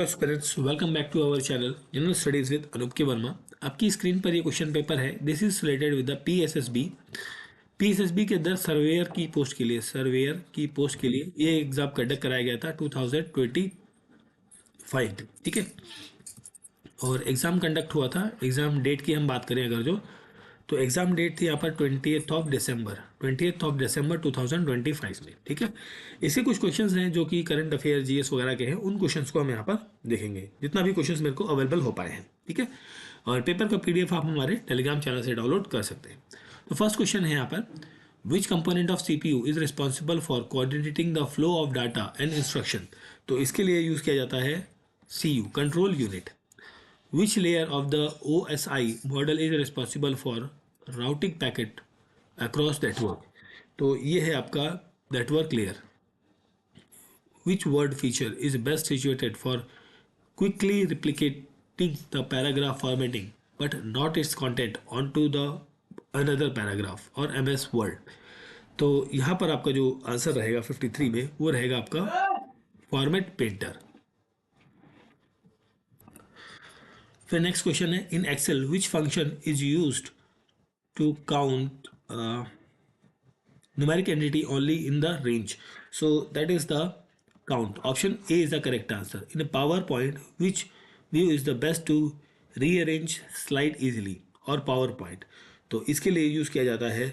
Students welcome back to our channel general studies with Anoop K Verma. आपकी screen पर ये question paper है। This is related with the PSSB के अंदर surveyor की पोस्ट के लिए ये एग्जाम कंडक्ट कराया गया था 2025। ठीक है, और एग्ज़ाम कंडक्ट हुआ था। एग्ज़ाम डेट की हम बात करें अगर तो एग्ज़ाम डेट थी यहाँ पर 20th ऑफ दिसंबर 2025 में। ठीक है, इससे कुछ क्वेश्चंस हैं जो कि करंट अफेयर जीएस वगैरह के हैं। उन क्वेश्चंस को हम यहाँ पर देखेंगे, जितना भी क्वेश्चंस मेरे को अवेलेबल हो पाए हैं। ठीक है, और पेपर का पीडीएफ आप हमारे टेलीग्राम चैनल से डाउनलोड कर सकते हैं। तो फर्स्ट क्वेश्चन है यहाँ पर, which component of CPU is responsible for coordinating the flow of data and instruction. तो इसके लिए यूज़ किया जाता है CU, control unit. Which layer of the OSI model is responsible for routing packet across network? तो ये है आपका network layer. Which word feature is best situated for quickly replicating the paragraph formatting but not its content onto the another paragraph और MS Word? तो यहाँ पर आपका जो आंसर रहेगा 53 में वो रहेगा आपका फॉर्मेट पेंटर। फिर नेक्स्ट क्वेश्चन है, in Excel which function is used to count numeric entity only in the range? So that is the count. Option A is the correct answer. In a PowerPoint, which view is the best to rearrange slide easily? और PowerPoint तो इसके लिए use किया जाता है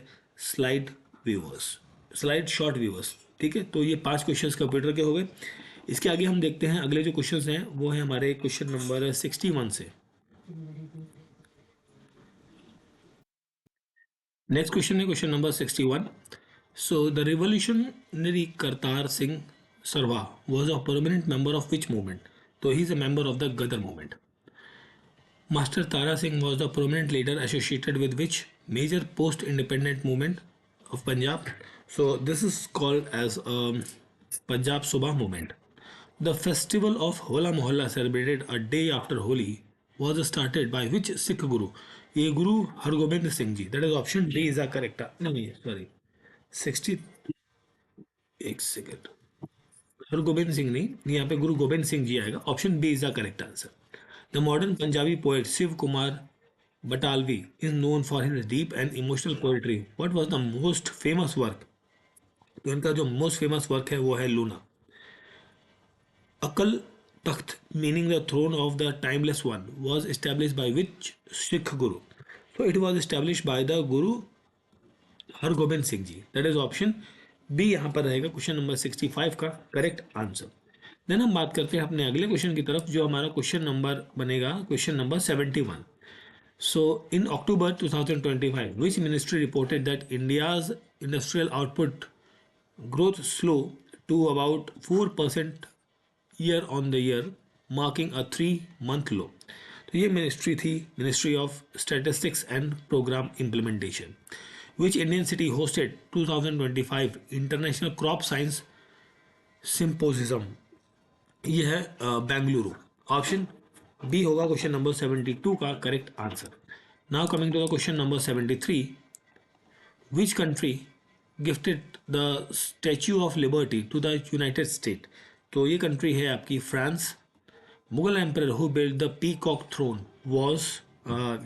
slide viewers, slide short viewers. ठीक है, तो ये 5 क्वेश्चंस कंप्यूटर के हो गए। इसके आगे हम देखते हैं अगले जो क्वेश्चंस हैं वो है हमारे क्वेश्चन नंबर 61 से। नेक्स्ट क्वेश्चन है question number 61। So the revolutionary Kartar Singh Sarwar was a permanent member of which movement? So he is a member of the Gadar movement. Master Tara Singh was the prominent leader associated with which major post-independent movement of Punjab? So this is called as Punjab Subah movement. The festival of Hola Mohalla celebrated a day after Holi was started by which Sikh Guru? ये Guru Hargobind Singh ji. That is option D is the correct. नहीं sorry 60, एक second, Hargobind Singh नहीं, यहाँ पे गुरु गोबिंद सिंह जी आएगा। Option B is the correct answer. The modern Punjabi poet Shiv Kumar Batalvi is known for his deep and emotional poetry. What was the most famous work? तो इनका जो most famous work है वो है लूना। Akal Takht meaning the throne of the timeless one was establish by which Sikh Guru? तो it was establish by the Guru Hargobind Singh ji. That is option B यहाँ पर रहेगा क्वेश्चन नंबर 65 का करेक्ट आंसर। देन हम बात करते हैं अपने अगले क्वेश्चन की तरफ, जो हमारा क्वेश्चन नंबर बनेगा question number 71। So in October 2025 which ministry reported that India's industrial output growth slow to about 4% year on the year marking a 3-month low? तो ये मिनिस्ट्री थी ministry of statistics and programme implementation. Which Indian city hosted 2025 International Crop Science Symposium? ये है Bengaluru. Option B होगा question number 72 का correct answer. Now coming to the question number 73, which country gifted the Statue of Liberty to the United State? तो ये country है आपकी France. Mughal emperor who build the peacock throne was,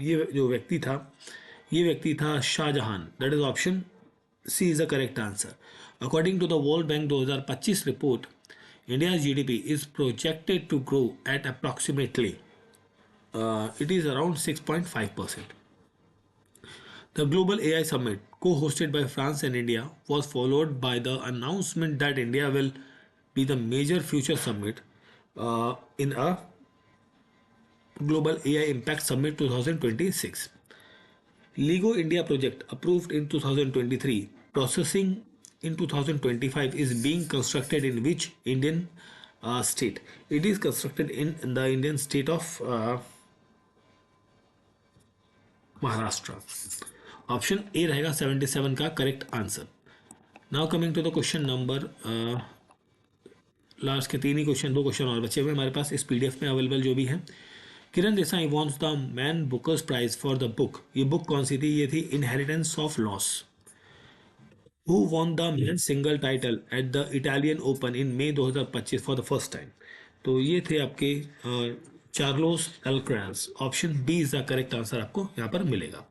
ये जो व्यक्ति था ये व्यक्ति था Shah Jahan. That is option C is the correct answer. According to the World Bank 2025 report, India GDP is projected to grow at approximately it is around 6.5%. The Global AI Summit, co-hosted by France and India, was followed by the announcement that India will be the major future summit in a Global AI Impact Summit 2026. Lego India project approved in 2023, processing in 2025 is being constructed in which Indian state? It is constructed in the Indian state of Maharashtra. Option A रहेगा 77 का correct answer. Now coming to the question number, last के 3 ही question, 2 question और बचे हुए हमारे पास इस PDF में available जो भी है। Kiran Desai wins the Man Booker's prize for the book. ये बुक कौन सी थी? ये थी inheritance of loss. Who won the man single title at the Italian Open in May 2025 for the first time? तो ये थे आपके Carlos Alcaraz. Option B is the correct answer आपको यहाँ पर मिलेगा।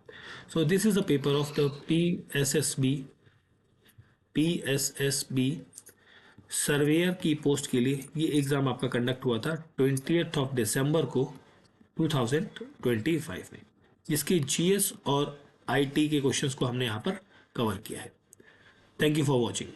So this is the paper of the P S S B surveyor की post के लिए। ये एग्ज़ाम आपका कंडक्ट हुआ था 20th दिसंबर को 2025 में, जिसके जीएस और आईटी के क्वेश्चंस को हमने यहाँ पर कवर किया है। Thank you for watching.